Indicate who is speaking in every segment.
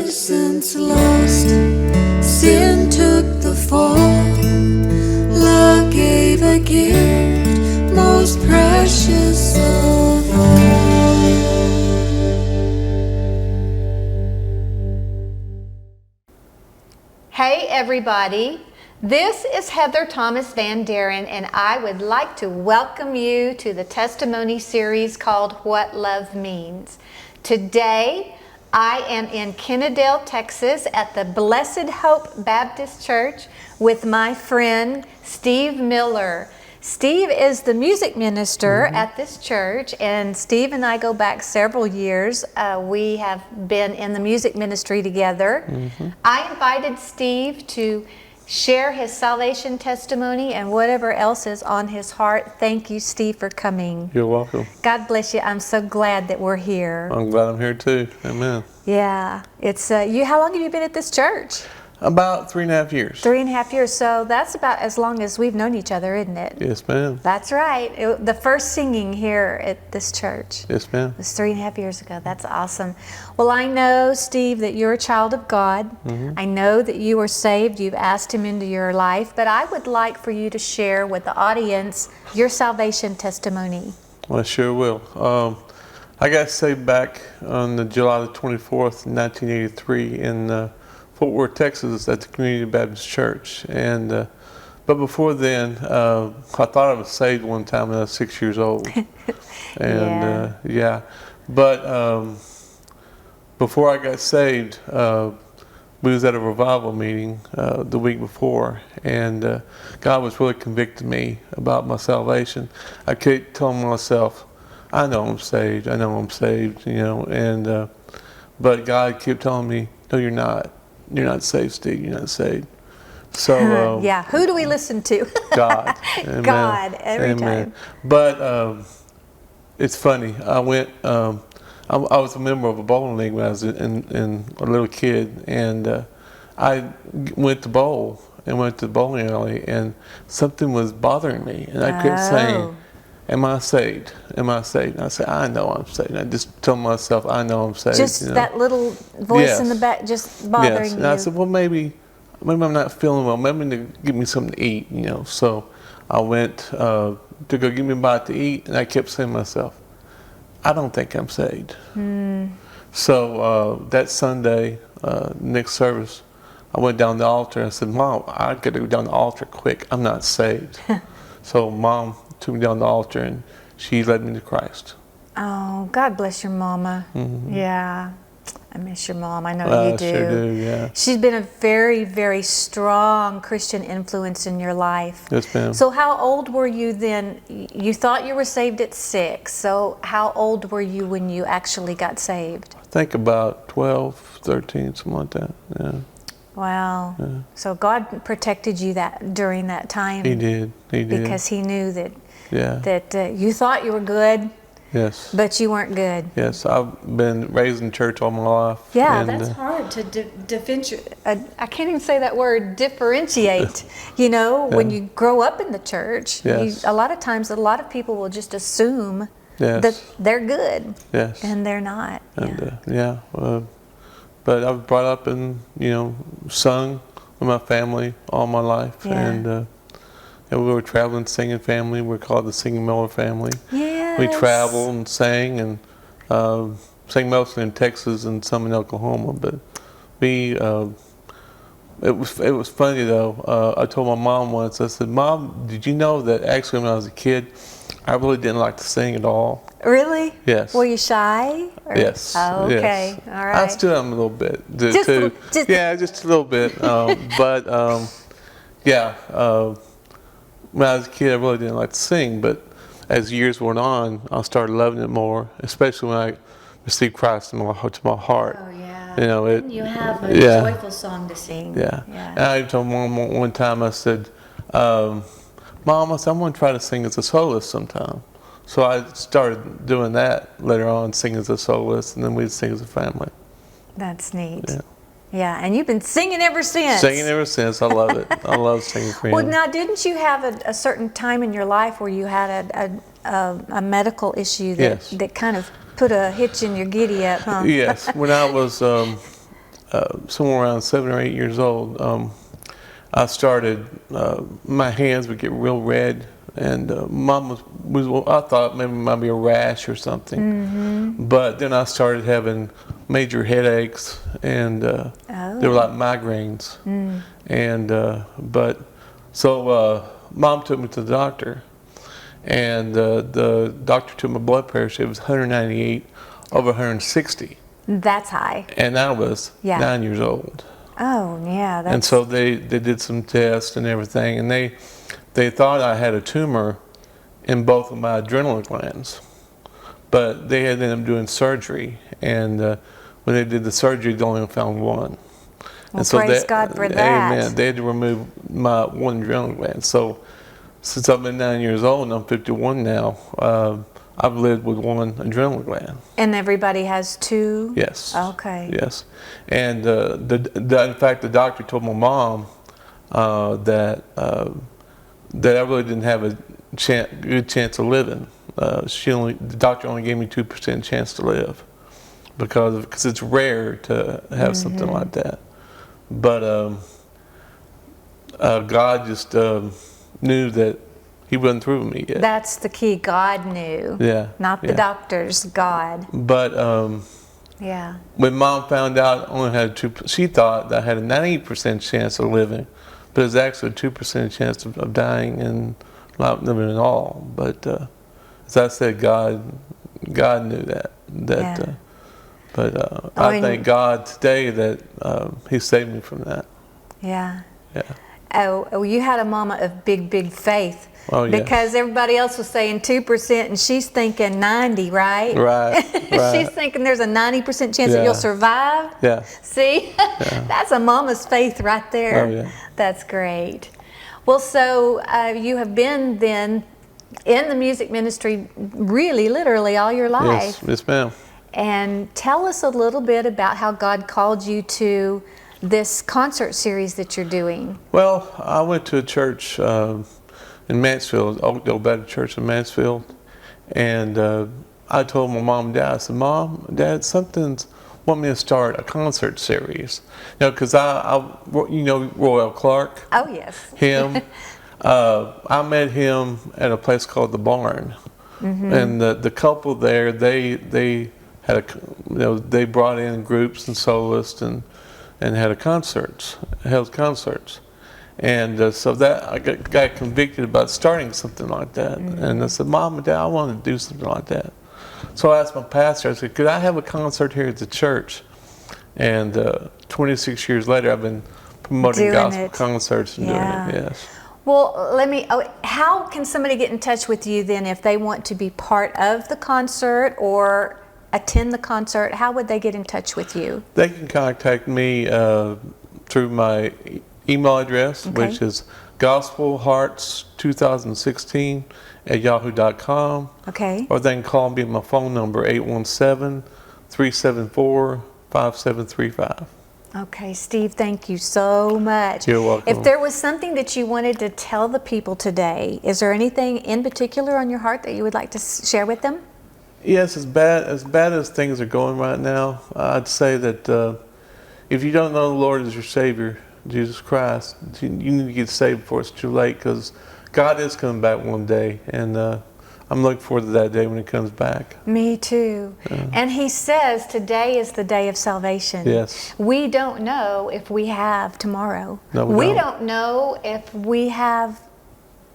Speaker 1: innocence lost, sin took the fall. Love gave a gift most precious of all.
Speaker 2: Hey everybody, this is Heather Thomas Van Deren, and I would like to welcome you to the testimony series called What Love Means. Today, I am in Kennedale, Texas at the Blessed Hope Baptist Church with my friend Steve Miller. Steve is the music minister at this church, and Steve and I go back several years. We have been in the music ministry together. I invited Steve to share his salvation testimony and whatever else is on his heart. Thank you, Steve, for coming.
Speaker 3: You're welcome.
Speaker 2: God bless you. I'm so glad that we're here.
Speaker 3: I'm glad I'm here too. Amen.
Speaker 2: Yeah. It's you. How long have you been at this church?
Speaker 3: About 3.5 years.
Speaker 2: 3.5 years. So that's about as long as we've known each other, isn't it?
Speaker 3: Yes, ma'am.
Speaker 2: That's right. The first singing here at this church.
Speaker 3: Yes, ma'am.
Speaker 2: Was 3.5 years ago. That's awesome. Well, I know, Steve, that you're a child of God. I know that you are saved. You've asked Him into your life. But I would like for you to share with the audience your salvation testimony.
Speaker 3: Well, I sure will. I got saved back on the July the 24th, 1983 in Fort Worth, Texas at the Community Baptist Church. And but before then, I thought I was saved one time when I was 6 years old. And but before I got saved, we was at a revival meeting the week before, and God was really convicting me about my salvation. I kept telling myself, I know I'm saved, I know I'm saved, you know, and but God kept telling me, no, you're not. You're not saved, Steve. You're not saved. So
Speaker 2: yeah, who do we listen to?
Speaker 3: God. Amen.
Speaker 2: God every
Speaker 3: Amen.
Speaker 2: time.
Speaker 3: But it's funny. I went. I was a member of a bowling league when I was in a little kid, and I went to bowl and went to the bowling alley, and something was bothering me, and I kept saying, am I saved? Am I saved? And I said, I know I'm saved. And I just told myself, I know I'm saved.
Speaker 2: Just that little voice in the back just bothering you.
Speaker 3: And I said, well, maybe I'm not feeling well. Maybe they give me something to eat, you know. So I went to go get me a bite to eat, and I kept saying to myself, I don't think I'm saved. So that Sunday, next service, I went down the altar, and I said, Mom, I got to go down the altar quick. I'm not saved. So Mom took me down the altar, and she led me to Christ.
Speaker 2: Oh, God bless your mama. Yeah, I miss your mom. I know you do.
Speaker 3: I sure do, yeah.
Speaker 2: She's been a very, very strong Christian influence in your life.
Speaker 3: Yes, ma'am.
Speaker 2: So how old were you then? You thought you were saved at 6. So how old were you when you actually got saved?
Speaker 3: I think about 12, 13, something like that, yeah.
Speaker 2: Wow. Yeah. So God protected you during that time.
Speaker 3: He did. He did.
Speaker 2: Because He knew that you thought you were good.
Speaker 3: Yes.
Speaker 2: But you weren't good.
Speaker 3: Yes, I've been raised in church all my life.
Speaker 2: Yeah, and that's hard to differentiate. I can't even say that word, differentiate. You know, when you grow up in the church, a lot of times a lot of people will just assume that they're good. Yes. And they're not.
Speaker 3: And, but I was brought up and, you know, sung with my family all my life. Yeah. And we were traveling singing family. We're called the Singing Miller family.
Speaker 2: Yes.
Speaker 3: We traveled and sang and sang mostly in Texas and some in Oklahoma. But it was funny though. I told my mom once, I said, Mom, did you know that actually when I was a kid, I really didn't like to sing at all.
Speaker 2: Really?
Speaker 3: Yes.
Speaker 2: Were you shy?
Speaker 3: Yes.
Speaker 2: Oh, okay.
Speaker 3: Yes.
Speaker 2: All right.
Speaker 3: I still am a little bit too. Yeah, just a little bit. But when I was a kid, I really didn't like to sing. But as years went on, I started loving it more, especially when I received Christ to my heart.
Speaker 2: Oh yeah.
Speaker 3: You know,
Speaker 2: you have a joyful song to sing.
Speaker 3: Yeah. And I told Mom one time, I said, Mom, I said, I'm going to try to sing as a soloist sometime. So I started doing that later on, singing as a soloist, and then we'd sing as a family.
Speaker 2: That's neat. Yeah, and you've been singing ever since.
Speaker 3: Singing ever since. I love it. I love singing for Him.
Speaker 2: Well, now, didn't you have a certain time in your life where you had a medical issue that kind of put a hitch in your giddy up, huh?
Speaker 3: Yes. When I was somewhere around 7 or 8 years old, I started, my hands would get real red, and Mom was I thought maybe it might be a rash or something.
Speaker 2: Mm-hmm.
Speaker 3: But then I started having major headaches, and they were like migraines.
Speaker 2: Mm.
Speaker 3: And Mom took me to the doctor, and the doctor took my blood pressure. It was 198 over 160.
Speaker 2: That's high.
Speaker 3: And I was 9 years old.
Speaker 2: Oh, yeah. That's...
Speaker 3: And so they did some tests and everything, and they thought I had a tumor in both of my adrenal glands. But they had ended up doing surgery, and when they did the surgery, they only found one.
Speaker 2: Well,
Speaker 3: and so
Speaker 2: praise God for that.
Speaker 3: Amen. They had to remove my one adrenal gland. So since I've been 9 years old and I'm 51 now, I've lived with one adrenal gland.
Speaker 2: And everybody has two?
Speaker 3: Yes.
Speaker 2: Okay.
Speaker 3: Yes. And in fact, the doctor told my mom that I really didn't have a good chance of living. The doctor only gave me 2% chance to live because it's rare to have something like that. But God just knew that He wasn't through with me yet.
Speaker 2: That's the key. God knew.
Speaker 3: Yeah.
Speaker 2: Not the doctors. God.
Speaker 3: But
Speaker 2: yeah.
Speaker 3: when Mom found out I only had she thought that I had a 90% chance of living, but it was actually a 2% chance of dying and not living at all. But as I said, God knew that. But I thank God today that He saved me from that.
Speaker 2: Yeah.
Speaker 3: Yeah.
Speaker 2: Oh, you had a mama of big faith.
Speaker 3: Oh, yeah.
Speaker 2: Because everybody else was saying 2% and she's thinking 90, right?
Speaker 3: Right.
Speaker 2: She's thinking there's a 90% chance that you'll survive.
Speaker 3: Yeah.
Speaker 2: See? Yeah. That's a mama's faith right there.
Speaker 3: Oh, yeah.
Speaker 2: That's great. Well, so you have been then in the music ministry really literally all your life.
Speaker 3: Yes, ma'am.
Speaker 2: And tell us a little bit about how God called you to this concert series that you're doing.
Speaker 3: Well, I went to a church in Mansfield, Oakdale Baptist Church in Mansfield, and I told my mom and dad, I said, Mom, Dad, something's want me to start a concert series. You know, because you know Royal Clark?
Speaker 2: Oh, yes.
Speaker 3: Him. I met him at a place called The Barn. Mm-hmm. And the couple there, they had they brought in groups and soloists and held concerts. And so that I got convicted about starting something like that. Mm-hmm. And I said, Mom and Dad, I want to do something like that. So I asked my pastor, I said, could I have a concert here at the church? And 26 years later, I've been promoting gospel concerts and doing it, yes.
Speaker 2: Well, how can somebody get in touch with you then if they want to be part of the concert or attend the concert? How would they get in touch with you?
Speaker 3: They can contact me through my email address, which is gospelhearts2016@yahoo.com.
Speaker 2: Okay.
Speaker 3: Or they can call me at my phone number, 817-374-5735.
Speaker 2: Okay, Steve, thank you so much.
Speaker 3: You're welcome.
Speaker 2: If there was something that you wanted to tell the people today, is there anything in particular on your heart that you would like to share with them?
Speaker 3: Yes, as bad as things are going right now, I'd say that if you don't know the Lord as your Savior, Jesus Christ, you need to get saved before it's too late, because God is coming back one day, and I'm looking forward to that day when He comes back.
Speaker 2: Me too. And He says today is the day of salvation.
Speaker 3: Yes.
Speaker 2: We don't know if we have tomorrow.
Speaker 3: No,
Speaker 2: we don't know if we have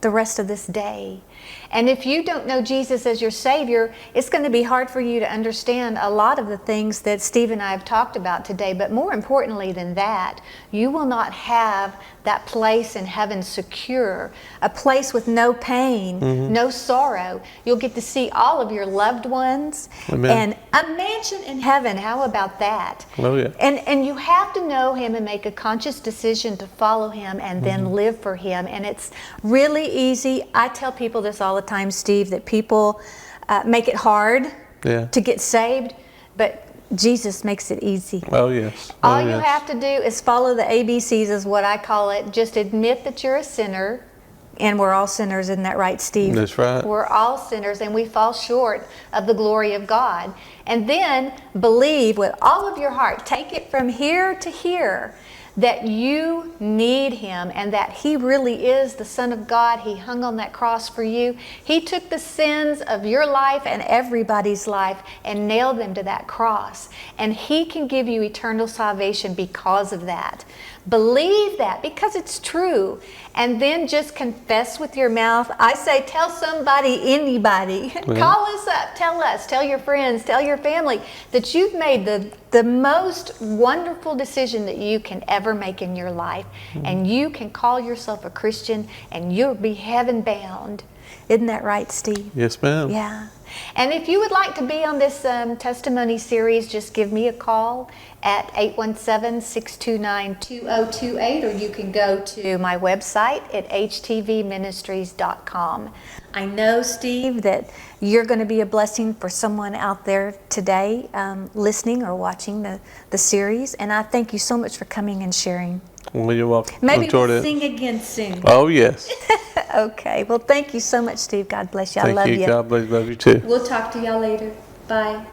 Speaker 2: the rest of this day. And if you don't know Jesus as your Savior, it's going to be hard for you to understand a lot of the things that Steve and I have talked about today. But more importantly than that, you will not have that place in heaven secure, a place with no pain, no sorrow. You'll get to see all of your loved ones.
Speaker 3: Amen.
Speaker 2: And a mansion in heaven. How about that?
Speaker 3: Oh, yeah.
Speaker 2: And you have to know Him and make a conscious decision to follow Him and then live for Him. And it's really easy. I tell people this all the time, Steve, that people make it hard to get saved, but Jesus makes it easy.
Speaker 3: Oh, yes.
Speaker 2: All you have to do is follow the ABCs, is what I call it. Just admit that you're a sinner, And we're all sinners, isn't that right, Steve?
Speaker 3: That's right.
Speaker 2: We're all sinners and we fall short of the glory of God. And then believe with all of your heart, take it from here to here, that you need Him and that He really is the Son of God. He hung on that cross for you. He took the sins of your life and everybody's life and nailed them to that cross. And He can give you eternal salvation because of that. Believe that because it's true. And then just confess with your mouth. I say tell somebody, anybody. Call us up, tell us, tell your friends, tell your family that you've made the most wonderful decision that you can ever make in your life. And you can call yourself a Christian and you'll be heaven bound. Isn't that right, Steve?
Speaker 3: Yes, ma'am.
Speaker 2: Yeah. And if you would like to be on this testimony series, just give me a call at 817-629-2028, or you can go to my website at htvministries.com. I know, Steve, that you're going to be a blessing for someone out there today listening or watching the series, and I thank you so much for coming and sharing.
Speaker 3: Well, you're welcome.
Speaker 2: Maybe
Speaker 3: Enjoyed
Speaker 2: we'll
Speaker 3: it.
Speaker 2: sing again soon.
Speaker 3: Oh, yes.
Speaker 2: Okay. Well, thank you so much, Steve. God bless you. I love
Speaker 3: Thank you.
Speaker 2: you.
Speaker 3: God bless. Love you too.
Speaker 2: We'll talk to y'all later. Bye.